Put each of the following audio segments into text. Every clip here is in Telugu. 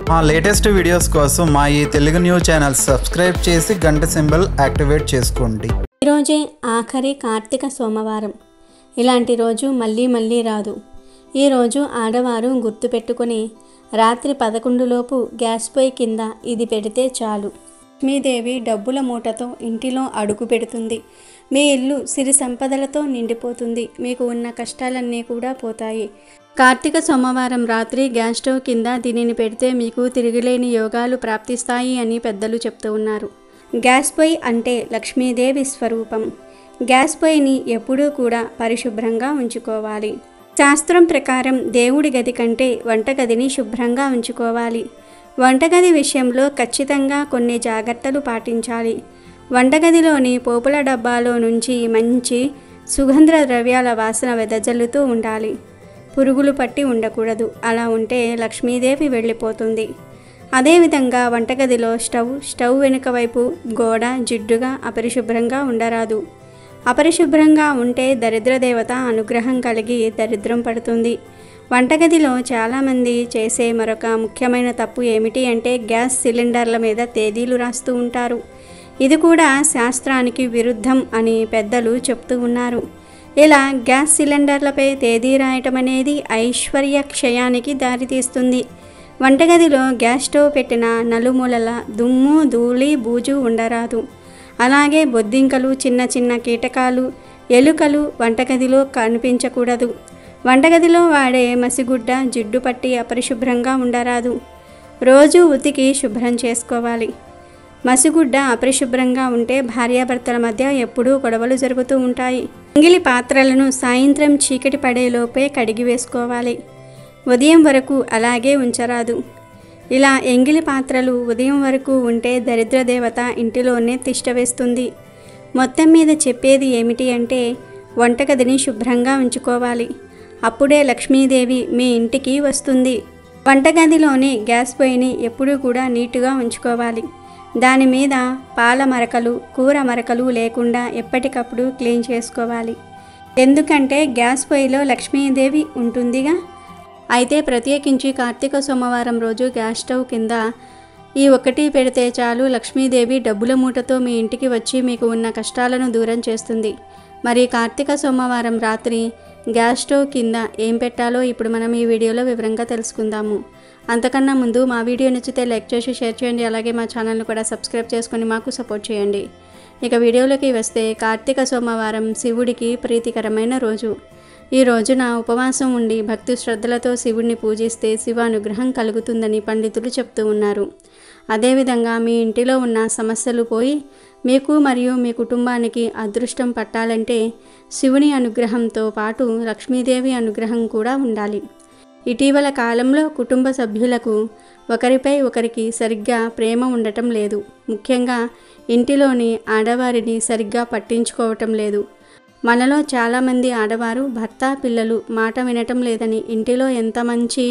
మా లేటెస్ట్ వీడియోస్ కోసం మా ఈ తెలుగు న్యూస్ ఛానల్ సబ్స్క్రైబ్ చేసి గంట సింబల్ యాక్టివేట్ చేసుకోండి. ఈరోజే ఆఖరి కార్తీక సోమవారం. ఇలాంటి రోజు మళ్ళీ రాదు. ఈరోజు ఆడవారు గుర్తుపెట్టుకొని రాత్రి 11 లోపు గ్యాస్ పొయ్యి కింద ఇది పెడితే చాలు. లక్ష్మీదేవి డబ్బుల మూటతో ఇంటిలో అడుగు పెడుతుంది. మీ ఇల్లు సిరి సంపదలతో నిండిపోతుంది. మీకు ఉన్న కష్టాలన్నీ కూడా పోతాయి. కార్తీక సోమవారం రాత్రి గ్యాస్ స్టవ్ కింద దీనిని పెడితే మీకు తిరిగిలేని యోగాలు ప్రాప్తిస్తాయి అని పెద్దలు చెప్తూ ఉన్నారు. గ్యాస్ పొయ్యి అంటే లక్ష్మీదేవి స్వరూపం. గ్యాస్ పొయ్యిని ఎప్పుడూ కూడా పరిశుభ్రంగా ఉంచుకోవాలి. శాస్త్రం ప్రకారం దేవుడి గది కంటే వంటగదిని శుభ్రంగా ఉంచుకోవాలి. వంటగది విషయంలో ఖచ్చితంగా కొన్ని జాగ్రత్తలు పాటించాలి. వంటగదిలోని పోపుల డబ్బాలో నుంచి మంచి సుగంధ ద్రవ్యాల వాసన వెదజల్లుతూ ఉండాలి. పురుగులు పట్టి ఉండకూడదు. అలా ఉంటే లక్ష్మీదేవి వెళ్ళిపోతుంది. అదేవిధంగా వంటగదిలో స్టవ్ వెనుక వైపు గోడ జిడ్డుగా అపరిశుభ్రంగా ఉండరాదు. అపరిశుభ్రంగా ఉంటే దరిద్ర దేవత అనుగ్రహం కలిగి దరిద్రం పడుతుంది. వంటగదిలో చాలామంది చేసే మరొక ముఖ్యమైన తప్పు ఏమిటి అంటే గ్యాస్ సిలిండర్ల మీద తేదీలు రాస్తూ ఉంటారు. ఇది కూడా శాస్త్రానికి విరుద్ధం అని పెద్దలు చెప్తూ ఉన్నారు. ఇలా గ్యాస్ సిలిండర్లపై తేదీ రాయటం అనేది ఐశ్వర్య క్షయానికి దారితీస్తుంది. వంటగదిలో గ్యాస్ స్టవ్ పెట్టిన నలుమూలల దుమ్ము ధూళి బూజు ఉండరాదు. అలాగే బొద్దింకలు చిన్న కీటకాలు ఎలుకలు వంటగదిలో కనిపించకూడదు. వంటగదిలో వాడే మసిగుడ్డ జిడ్డు పట్టి అపరిశుభ్రంగా ఉండరాదు. రోజు ఉతికి శుభ్రం చేసుకోవాలి. మసిగుడ్డ అపరిశుభ్రంగా ఉంటే భార్యాభర్తల మధ్య ఎప్పుడూ గొడవలు జరుగుతూ ఉంటాయి. ఎంగిలి పాత్రలను సాయంత్రం చీకటి పడేలోపే కడిగి వేసుకోవాలి. ఉదయం వరకు అలాగే ఉంచరాదు. ఇలా ఎంగిలి పాత్రలు ఉదయం వరకు ఉంటే దరిద్ర దేవత ఇంటిలోనే తిష్టవేస్తుంది. మొత్తం మీద చెప్పేది ఏమిటి అంటే వంటగదిని శుభ్రంగా ఉంచుకోవాలి. అప్పుడే లక్ష్మీదేవి మీ ఇంటికి వస్తుంది. వంటగదిలోని గ్యాస్ పొయ్యిని ఎప్పుడూ కూడా నీటుగా ఉంచుకోవాలి. దాని మీద పాల మరకలు కూర మరకలు లేకుండా ఎప్పటికప్పుడు క్లీన్ చేసుకోవాలి. ఎందుకంటే గ్యాస్ పొయ్యిలో లక్ష్మీదేవి ఉంటుందిగా. అయితే ప్రత్యేకించి కార్తీక సోమవారం రోజు గ్యాస్ స్టవ్ కింద ఈ ఒక్కటి పెడితే చాలు, లక్ష్మీదేవి డబ్బుల మూటతో మీ ఇంటికి వచ్చి మీకు ఉన్న కష్టాలను దూరం చేస్తుంది. మరి కార్తీక సోమవారం రాత్రి గ్యాస్ స్టవ్ కింద ఏం పెట్టాలో ఇప్పుడు మనం ఈ వీడియోలో వివరంగా తెలుసుకుందాము. అంతకన్నా ముందు మా వీడియో నచ్చితే లైక్ చేసి షేర్ చేయండి. అలాగే మా ఛానల్ను కూడా సబ్స్క్రైబ్ చేసుకొని మాకు సపోర్ట్ చేయండి. ఇక వీడియోలోకి వస్తే కార్తీక సోమవారం శివుడికి ప్రీతికరమైన రోజు. ఈ రోజున ఉపవాసం ఉండి భక్తి శ్రద్ధలతో శివుడిని పూజిస్తే శివ అనుగ్రహం కలుగుతుందని పండితులు చెప్తూ ఉన్నారు. అదేవిధంగా మీ ఇంటిలో ఉన్న సమస్యలు పోయి మీకు మరియు మీ కుటుంబానికి అదృష్టం పట్టాలంటే శివుని అనుగ్రహంతో పాటు లక్ష్మీదేవి అనుగ్రహం కూడా ఉండాలి. ఇటీవల కాలంలో కుటుంబ సభ్యులకు ఒకరిపై ఒకరికి సరిగ్గా ప్రేమ ఉండటం లేదు. ముఖ్యంగా ఇంటిలోని ఆడవారిని సరిగ్గా పట్టించుకోవటం లేదు. మనలో చాలామంది ఆడవారు భర్త పిల్లలు మాట వినటం లేదని, ఇంటిలో ఎంత మంచి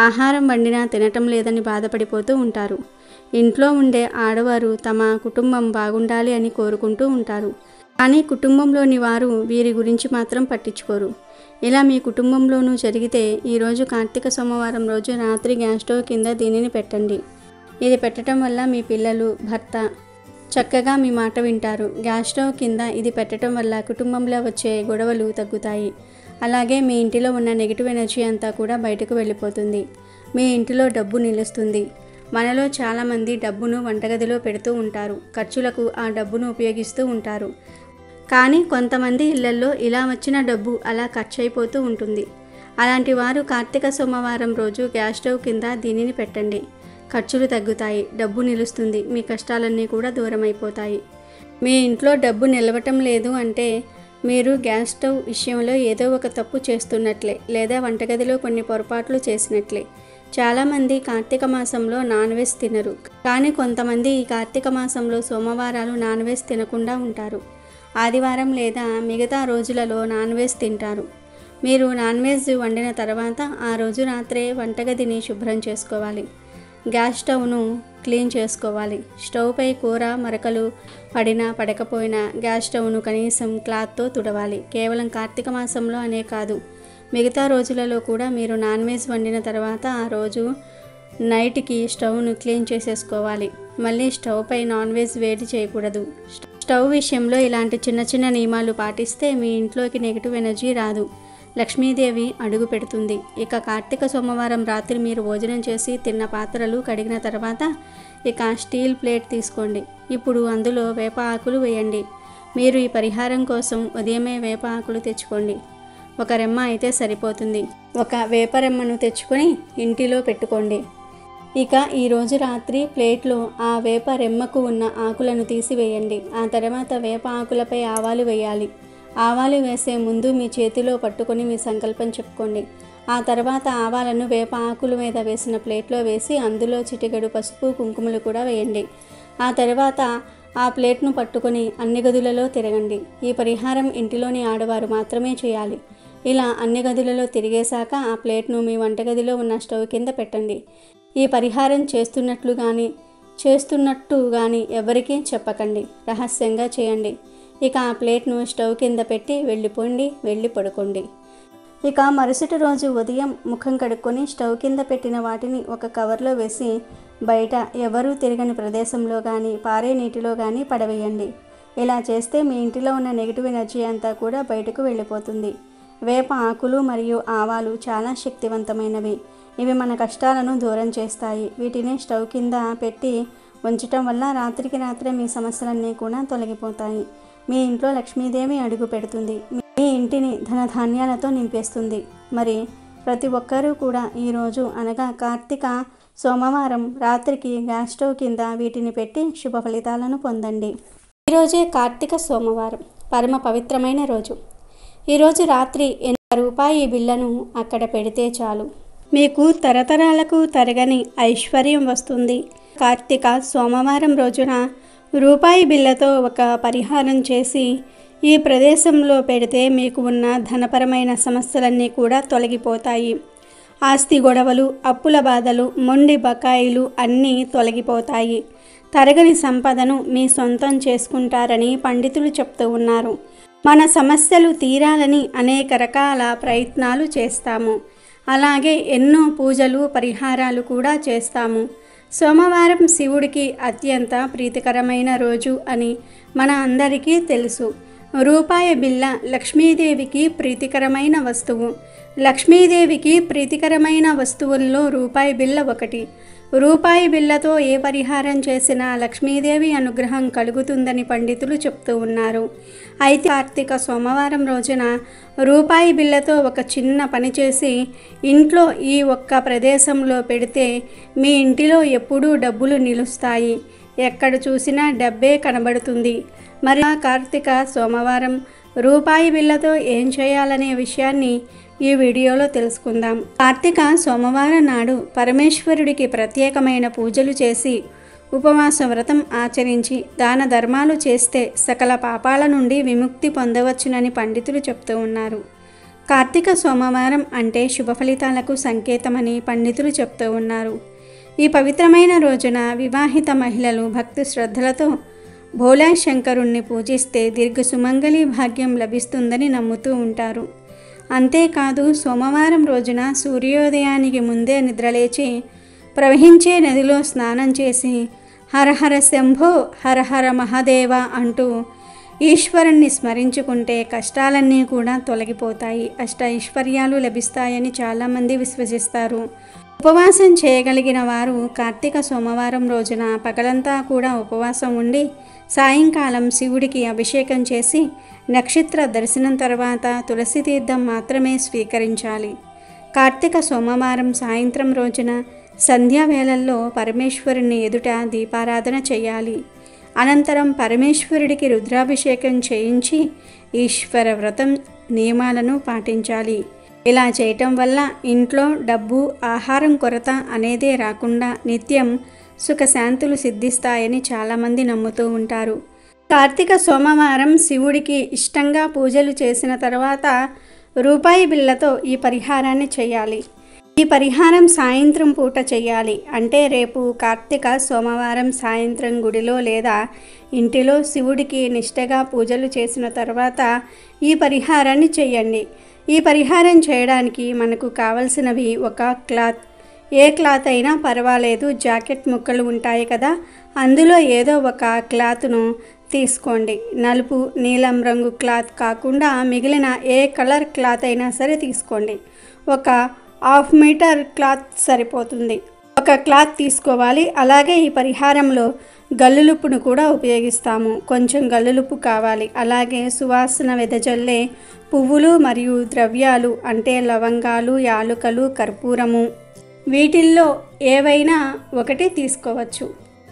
ఆహారం వండినా తినటం లేదని బాధపడిపోతూ ఉంటారు. ఇంట్లో ఉండే ఆడవారు తమ కుటుంబం బాగుండాలి అని కోరుకుంటూ ఉంటారు. కానీ కుటుంబంలోని వారు వీరి గురించి మాత్రం పట్టించుకోరు. ఇలా మీ కుటుంబంలోనూ జరిగితే ఈరోజు కార్తీక సోమవారం రోజు రాత్రి గ్యాస్ స్టవ్ కింద దీనిని పెట్టండి. ఇది పెట్టడం వల్ల మీ పిల్లలు భర్త చక్కగా మీ మాట వింటారు. గ్యాస్ స్టవ్ కింద ఇది పెట్టడం వల్ల కుటుంబంలో వచ్చే గొడవలు తగ్గుతాయి. అలాగే మీ ఇంటిలో ఉన్న నెగిటివ్ ఎనర్జీ అంతా కూడా బయటకు వెళ్ళిపోతుంది. మీ ఇంటిలో డబ్బు నిలుస్తుంది. మనలో చాలామంది డబ్బును వంటగదిలో పెడుతూ ఉంటారు. ఖర్చులకు ఆ డబ్బును ఉపయోగిస్తూ ఉంటారు. కానీ కొంతమంది ఇళ్లలో ఇలా వచ్చిన డబ్బు అలా ఖర్చు అయిపోతూ ఉంటుంది. అలాంటి వారు కార్తీక సోమవారం రోజు గ్యాస్ స్టవ్ కింద దీనిని పెట్టండి. ఖర్చులు తగ్గుతాయి. డబ్బు నిలుస్తుంది. మీ కష్టాలన్నీ కూడా దూరం అయిపోతాయి. మీ ఇంట్లో డబ్బు నిలవటం లేదు అంటే మీరు గ్యాస్ స్టవ్ విషయంలో ఏదో ఒక తప్పు చేస్తున్నట్లే, లేదా వంటగదిలో కొన్ని పొరపాట్లు చేసినట్లే. చాలామంది కార్తీక మాసంలో నాన్ వెజ్ తినరు. కానీ కొంతమంది ఈ కార్తీక మాసంలో సోమవారాలు నాన్ వెజ్ తినకుండా ఉంటారు. ఆదివారం లేదా మిగతా రోజులలో నాన్ వెజ్ తింటారు. మీరు నాన్ వెజ్ వండిన తర్వాత ఆ రోజు రాత్రే వంటగదిని శుభ్రం చేసుకోవాలి. గ్యాస్ స్టవ్ను క్లీన్ చేసుకోవాలి. స్టవ్పై కూర మరకలు పడినా పడకపోయినా గ్యాస్ స్టవ్ను కనీసం క్లాత్తో తుడవాలి. కేవలం కార్తీక మాసంలో అనే కాదు, మిగతా రోజులలో కూడా మీరు నాన్ వెజ్ వండిన తర్వాత ఆ రోజు నైట్కి స్టవ్ను క్లీన్ చేసేసుకోవాలి. మళ్ళీ స్టవ్ పై నాన్ వెజ్ వేడి చేయకూడదు. స్టవ్ విషయంలో ఇలాంటి చిన్న చిన్న నియమాలు పాటిస్తే మీ ఇంట్లోకి నెగిటివ్ ఎనర్జీ రాదు, లక్ష్మీదేవి అడుగు పెడుతుంది. ఇక కార్తీక సోమవారం రాత్రి మీరు భోజనం చేసి తిన్న పాత్రలు కడిగిన తర్వాత ఇక స్టీల్ ప్లేట్ తీసుకోండి. ఇప్పుడు అందులో వేప ఆకులు వేయండి. మీరు ఈ పరిహారం కోసం ఉదయమే వేప ఆకులు తెచ్చుకోండి. ఒక రెమ్మ అయితే సరిపోతుంది. ఒక వేప రెమ్మను తెచ్చుకొని ఇంటిలో పెట్టుకోండి. ఇక ఈరోజు రాత్రి ప్లేట్లో ఆ వేప రెమ్మకు ఉన్న ఆకులను తీసివేయండి. ఆ తర్వాత వేప ఆకులపై ఆవాలు వేయాలి. ఆవాలు వేసే ముందు మీ చేతిలో పట్టుకొని మీ సంకల్పం చెప్పుకోండి. ఆ తర్వాత ఆవాలను వేప ఆకుల మీద వేసిన ప్లేట్లో వేసి అందులో చిటికెడు పసుపు కుంకుమలు కూడా వేయండి. ఆ తర్వాత ఆ ప్లేట్ను పట్టుకొని అన్ని గదులలో తిరగండి. ఈ పరిహారం ఇంటిలోని ఆడవారు మాత్రమే చేయాలి. ఇలా అన్ని గదులలో తిరిగేశాక ఆ ప్లేట్ను మీ వంటగదిలో ఉన్న స్టవ్ కింద పెట్టండి. ఈ పరిహారం చేస్తున్నట్టు కానీ ఎవరికీ చెప్పకండి, రహస్యంగా చేయండి. ఇక ఆ ప్లేట్ను స్టవ్ కింద పెట్టి వెళ్ళి పడుకోండి. ఇక మరుసటి రోజు ఉదయం ముఖం కడుక్కొని స్టవ్ కింద పెట్టిన వాటిని ఒక కవర్లో వేసి బయట ఎవరూ తిరగని ప్రదేశంలో కానీ పారే నీటిలో కానీ పడవేయండి. ఇలా చేస్తే మీ ఇంటిలో ఉన్న నెగిటివ్ ఎనర్జీ అంతా కూడా బయటకు వెళ్ళిపోతుంది. వేప ఆకులు మరియు ఆవాలు చాలా శక్తివంతమైనవి. ఇవి మన కష్టాలను దూరం చేస్తాయి. వీటిని స్టవ్ కింద పెట్టి ఉంచటం వల్ల రాత్రికి రాత్రే మీ సమస్యలన్నీ కూడా తొలగిపోతాయి. మీ ఇంట్లో లక్ష్మీదేవి అడుగు పెడుతుంది. మీ ఇంటిని ధనధాన్యాలతో నింపేస్తుంది. మరి ప్రతి ఒక్కరూ కూడా ఈరోజు అనగా కార్తీక సోమవారం రాత్రికి గ్యాస్ స్టవ్ కింద వీటిని పెట్టి శుభ ఫలితాలను పొందండి. ఈరోజే కార్తీక సోమవారం పరమ పవిత్రమైన రోజు. ఈరోజు రాత్రి రూపాయి బిళ్ళను అక్కడ పెడితే చాలు, మీకు తరతరాలకు తరగని ఐశ్వర్యం వస్తుంది. కార్తీక సోమవారం రోజున రూపాయి బిళ్ళతో ఒక పరిహారం చేసి ఈ ప్రదేశంలో పెడితే మీకు ఉన్న ధనపరమైన సమస్యలన్నీ కూడా తొలగిపోతాయి. ఆస్తి గొడవలు, అప్పుల బాధలు, మొండి బకాయిలు అన్నీ తొలగిపోతాయి. తరగని సంపదను మీ సొంతం చేసుకుంటారని పండితులు చెప్తూ ఉన్నారు. మన సమస్యలు తీరాలని అనేక రకాల ప్రయత్నాలు చేస్తాము. అలాగే ఎన్నో పూజలు పరిహారాలు కూడా చేస్తాము. సోమవారం శివుడికి అత్యంత ప్రీతికరమైన రోజు అని మన అందరికీ తెలుసు. రూపాయి బిళ్ళ లక్ష్మీదేవికి ప్రీతికరమైన వస్తువు. లక్ష్మీదేవికి ప్రీతికరమైన వస్తువుల్లో రూపాయి బిళ్ళ ఒకటి. రూపాయి బిళ్ళతో ఏ పరిహారం చేసినా లక్ష్మీదేవి అనుగ్రహం కలుగుతుందని పండితులు చెప్తూ ఉన్నారు. అయితే కార్తీక సోమవారం రోజున రూపాయి బిళ్ళతో ఒక చిన్న పని చేసి ఇంట్లో ఈ ఒక్క ప్రదేశంలో పెడితే మీ ఇంటిలో ఎప్పుడూ డబ్బులు నిలుస్తాయి. ఎక్కడ చూసినా డబ్బే కనబడుతుంది. మరి కార్తీక సోమవారం రూపాయి బిళ్ళతో ఏం చేయాలనే విషయాన్ని ఈ వీడియోలో తెలుసుకుందాం. కార్తీక సోమవారం నాడు పరమేశ్వరుడికి ప్రత్యేకమైన పూజలు చేసి ఉపవాస వ్రతం ఆచరించి దాన ధర్మాలు చేస్తే సకల పాపాల నుండి విముక్తి పొందవచ్చునని పండితులు చెప్తూ ఉన్నారు. కార్తీక సోమవారం అంటే శుభ ఫలితాలకు సంకేతమని పండితులు చెప్తూ ఉన్నారు. ఈ పవిత్రమైన రోజున వివాహిత మహిళలు భక్తి శ్రద్ధలతో భోలా శంకరుణ్ణి పూజిస్తే దీర్ఘ సుమంగళి భాగ్యం లభిస్తుందని నమ్ముతూ ఉంటారు. అంతేకాదు సోమవారం రోజున సూర్యోదయానికి ముందే నిద్రలేచి ప్రవహించే నదిలో స్నానం చేసి హరహర శంభో హరహర మహాదేవ అంటూ ఈశ్వరుణ్ణి స్మరించుకుంటే కష్టాలన్నీ కూడా తొలగిపోతాయి, అష్ట ఐశ్వర్యాలు లభిస్తాయని చాలామంది విశ్వసిస్తారు. ఉపవాసం చేయగలిగిన వారు కార్తీక సోమవారం రోజున పగలంతా కూడా ఉపవాసం ఉండి సాయంకాలం శివుడికి అభిషేకం చేసి నక్షత్ర దర్శనం తర్వాత తులసి తీర్థం మాత్రమే స్వీకరించాలి. కార్తీక సోమవారం సాయంత్రం రోజున సంధ్యావేళల్లో పరమేశ్వరుని ఎదుట దీపారాధన చేయాలి. అనంతరం పరమేశ్వరుడికి రుద్రాభిషేకం చేయించి ఈశ్వర వ్రతం నియమాలను పాటించాలి. ఇలా చేయటం వల్ల ఇంట్లో డబ్బు, ఆహారం కొరత అనేదే రాకుండా నిత్యం సుఖశాంతులు సిద్ధిస్తాయని చాలామంది నమ్ముతూ ఉంటారు. కార్తీక సోమవారం శివుడికి ఇష్టంగా పూజలు చేసిన తర్వాత రూపాయి బిళ్ళతో ఈ పరిహారాన్ని చేయాలి. ఈ పరిహారం సాయంత్రం పూట చేయాలి. అంటే రేపు కార్తీక సోమవారం సాయంత్రం గుడిలో లేదా ఇంటిలో శివుడికి నిష్టగా పూజలు చేసిన తర్వాత ఈ పరిహారాన్ని చేయండి. ఈ పరిహారం చేయడానికి మనకు కావలసినవి ఒక క్లాత్, ఏ క్లాత్ అయినా పర్వాలేదు, జాకెట్ ముక్కలు ఉంటాయి కదా, అందులో ఏదో ఒక క్లాత్ను తీసుకోండి. నలుపు, నీలం రంగు క్లాత్ కాకుండా మిగిలిన ఏ కలర్ క్లాత్ అయినా సరే తీసుకోండి. ఒక 1/2 మీటర్ క్లాత్ సరిపోతుంది. ఒక క్లాత్ తీసుకోవాలి. అలాగే ఈ పరిహారంలో గల్లులుప్పును కూడా ఉపయోగిస్తాము. కొంచెం గల్లులుప్పు కావాలి. అలాగే సువాసన వెదజల్లే పువ్వులు మరియు ద్రవ్యాలు అంటే లవంగాలు, యాలుకలు, కర్పూరము, వీటిల్లో ఏవైనా ఒకటి తీసుకోవచ్చు.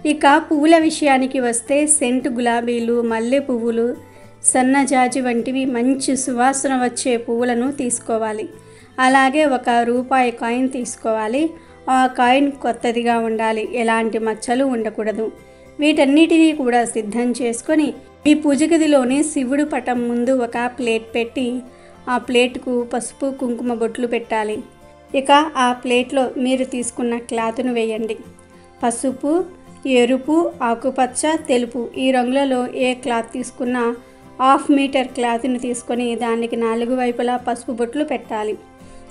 ఇక పువ్వుల విషయానికి వస్తే సెంటు గులాబీలు, మల్లె పువ్వులు, సన్నజాజి వంటివి మంచి సువాసన వచ్చే పువ్వులను తీసుకోవాలి. అలాగే ₹1 కాయిన్ తీసుకోవాలి. ఆ కాయిన్ కొత్తదిగా ఉండాలి, ఎలాంటి మచ్చలు ఉండకూడదు. వీటన్నిటినీ కూడా సిద్ధం చేసుకొని ఈ పూజ గదిలోని శివుడు పటం ముందు ఒక ప్లేట్ పెట్టి ఆ ప్లేట్కు పసుపు కుంకుమ బొట్లు పెట్టాలి. ఇక ఆ ప్లేట్లో మీరు తీసుకున్న క్లాత్ను వేయండి. పసుపు, ఎరుపు, ఆకుపచ్చ, తెలుపు ఈ రంగులలో ఏ క్లాత్ తీసుకున్నా 1/2 మీటర్ క్లాత్ను తీసుకొని దానికి 4 వైపులా పసుపు బొట్లు పెట్టాలి.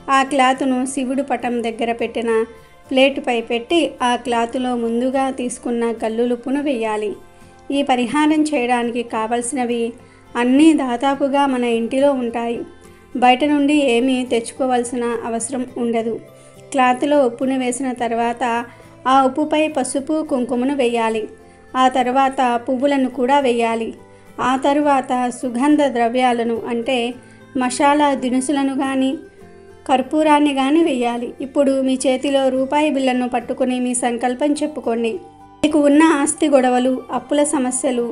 ఆ క్లాత్ను శివుడు పటం దగ్గర పెట్టిన ప్లేటుపై పెట్టి ఆ క్లాతులో ముందుగా తీసుకున్న గల్లులుప్పును వేయాలి. ఈ పరిహారం చేయడానికి కావలసినవి అన్నీ దాదాపుగా మన ఇంటిలో ఉంటాయి. బయట నుండి ఏమీ తెచ్చుకోవాల్సిన అవసరం ఉండదు. క్లాత్లో ఉప్పును వేసిన తర్వాత ఆ ఉప్పుపై పసుపు కుంకుమను వేయాలి. ఆ తర్వాత పువ్వులను కూడా వేయాలి. ఆ తరువాత సుగంధ ద్రవ్యాలను అంటే మసాలా దినుసులను కానీ కర్పూరాన్ని కానీ వేయాలి. ఇప్పుడు మీ చేతిలో రూపాయి బిళ్ళను పట్టుకొని మీ సంకల్పం చెప్పుకోండి. మీకు ఉన్న ఆస్తి గొడవలు, అప్పుల సమస్యలు,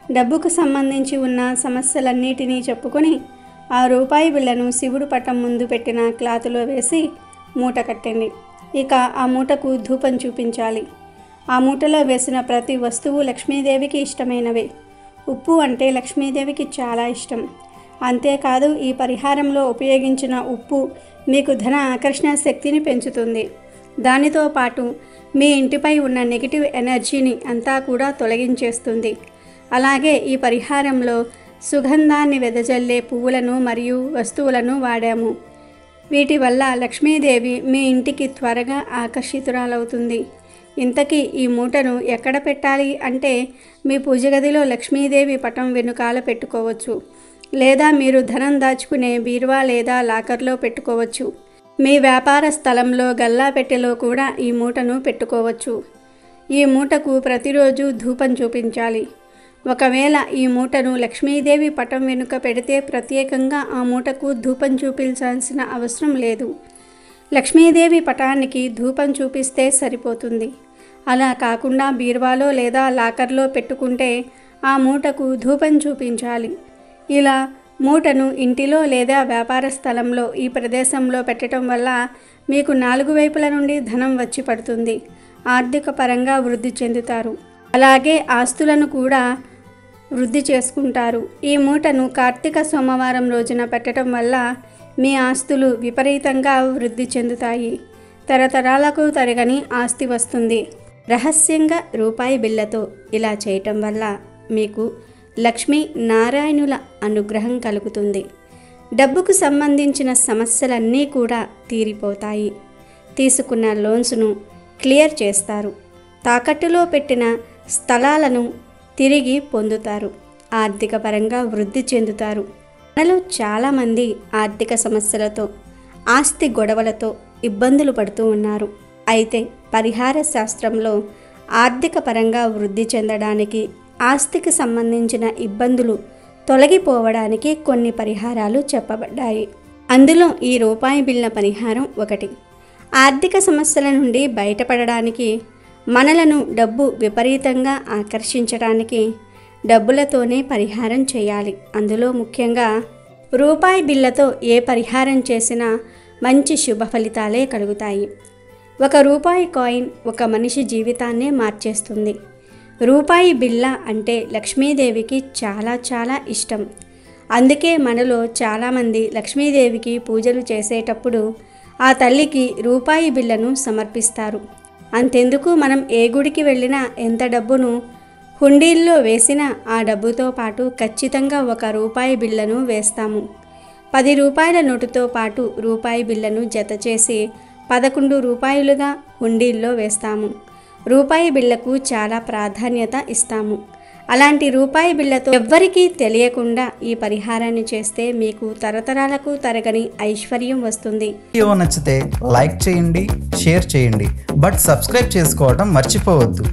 డబ్బుకు సంబంధించి ఉన్న సమస్యలన్నిటినీ చెప్పుకొని ఆ రూపాయి బిళ్ళను శివుడు పటం ముందు పెట్టిన క్లాతులో వేసి మూట కట్టండి. ఇక ఆ మూటకు ధూపం చూపించాలి. ఆ మూటలో వేసిన ప్రతి వస్తువు లక్ష్మీదేవికి ఇష్టమైనవే. ఉప్పు అంటే లక్ష్మీదేవికి చాలా ఇష్టం. అంతేకాదు ఈ పరిహారంలో ఉపయోగించిన ఉప్పు మీకు ధన ఆకర్షణ శక్తిని పెంచుతుంది. దానితో పాటు మీ ఇంటిపై ఉన్న నెగిటివ్ ఎనర్జీని అంతా కూడా తొలగించేస్తుంది. అలాగే ఈ పరిహారంలో సుగంధాన్ని వెదజల్లే పువ్వులను మరియు వస్తువులను వాడాము. వీటి వల్ల లక్ష్మీదేవి మీ ఇంటికి త్వరగా ఆకర్షితురాలవుతుంది. ఇంతకీ ఈ మూటను ఎక్కడ పెట్టాలి అంటే మీ పూజ గదిలో లక్ష్మీదేవి పటం వెనుకాల పెట్టుకోవచ్చు. లేదా మీరు ధనం దాచుకునే బీరువా లేదా లాకర్లో పెట్టుకోవచ్చు. మీ వ్యాపార స్థలంలో గల్లాపెట్టెలో కూడా ఈ మూటను పెట్టుకోవచ్చు. ఈ మూటకు ప్రతిరోజు ధూపం చూపించాలి. ఒకవేళ ఈ మూటను లక్ష్మీదేవి పటం వెనుక పెడితే ప్రత్యేకంగా ఆ మూటకు ధూపం చూపించాల్సిన అవసరం లేదు. లక్ష్మీదేవి పటానికి ధూపం చూపిస్తే సరిపోతుంది. అలా కాకుండా బీరువాలో లేదా లాకర్లో పెట్టుకుంటే ఆ మూటకు ధూపం చూపించాలి. ఇలా మూటను ఇంటిలో లేదా వ్యాపార స్థలంలో ఈ ప్రదేశంలో పెట్టడం వల్ల మీకు 4 వైపుల నుండి ధనం వచ్చి పడుతుంది. ఆర్థిక పరంగా వృద్ధి చెందుతారు. అలాగే ఆస్తులను కూడా వృద్ధి చేసుకుంటారు. ఈ మూటను కార్తీక సోమవారం రోజున పెట్టడం వల్ల మీ ఆస్తులు విపరీతంగా వృద్ధి చెందుతాయి. తరతరాలకు తరగని ఆస్తి వస్తుంది. రహస్యంగా రూపాయి బిళ్ళతో ఇలా చేయటం వల్ల మీకు లక్ష్మీ నారాయణుల అనుగ్రహం కలుగుతుంది. డబ్బుకు సంబంధించిన సమస్యలన్నీ కూడా తీరిపోతాయి. తీసుకున్న లోన్స్ను క్లియర్ చేస్తారు. తాకట్టులో పెట్టిన స్థలాలను తిరిగి పొందుతారు. ఆర్థిక పరంగా వృద్ధి చెందుతారు. మనలో చాలామంది ఆర్థిక సమస్యలతో, ఆస్తి గొడవలతో ఇబ్బందులు పడుతూ ఉన్నారు. అయితే పరిహార శాస్త్రంలో ఆర్థిక పరంగా వృద్ధి చెందడానికి, ఆస్తికి సంబంధించిన ఇబ్బందులు తొలగిపోవడానికి కొన్ని పరిహారాలు చెప్పబడ్డాయి. అందులో ఈ రూపాయి బిళ్ళ పరిహారం ఒకటి. ఆర్థిక సమస్యల నుండి బయటపడడానికి, మనలను డబ్బు విపరీతంగా ఆకర్షించడానికి డబ్బులతోనే పరిహారం చేయాలి. అందులో ముఖ్యంగా రూపాయి బిళ్ళతో ఏ పరిహారం చేసినా మంచి శుభ ఫలితాలే కలుగుతాయి. ₹1 కాయిన్ ఒక మనిషి జీవితాన్నే మార్చేస్తుంది. రూపాయి బిళ్ళ అంటే లక్ష్మీదేవికి చాలా చాలా ఇష్టం. అందుకే మనలో చాలామంది లక్ష్మీదేవికి పూజలు చేసేటప్పుడు ఆ తల్లికి రూపాయి బిళ్ళను సమర్పిస్తారు. అంతెందుకు, మనం ఏ గుడికి వెళ్ళినా ఎంత డబ్బును హుండీల్లో వేసినా ఆ డబ్బుతో పాటు ఖచ్చితంగా ₹1 బిళ్ళను వేస్తాము. ₹10 నోటుతో పాటు రూపాయి బిళ్ళను జత చేసి 11 రూపాయలుగా హుండీల్లో వేస్తాము. రూపాయి బిళ్ళకు చాలా ప్రాధాన్యత ఇస్తాము. అలాంటి రూపాయి బిళ్ళతో ఎవ్వరికీ తెలియకుండా ఈ పరిహారాన్ని చేస్తే మీకు తరతరాలకు తరగని ఐశ్వర్యం వస్తుంది. వీడియో నచ్చితే లైక్ చేయండి, షేర్ చేయండి, బట్ సబ్స్క్రైబ్ చేసుకోవడం మర్చిపోవద్దు.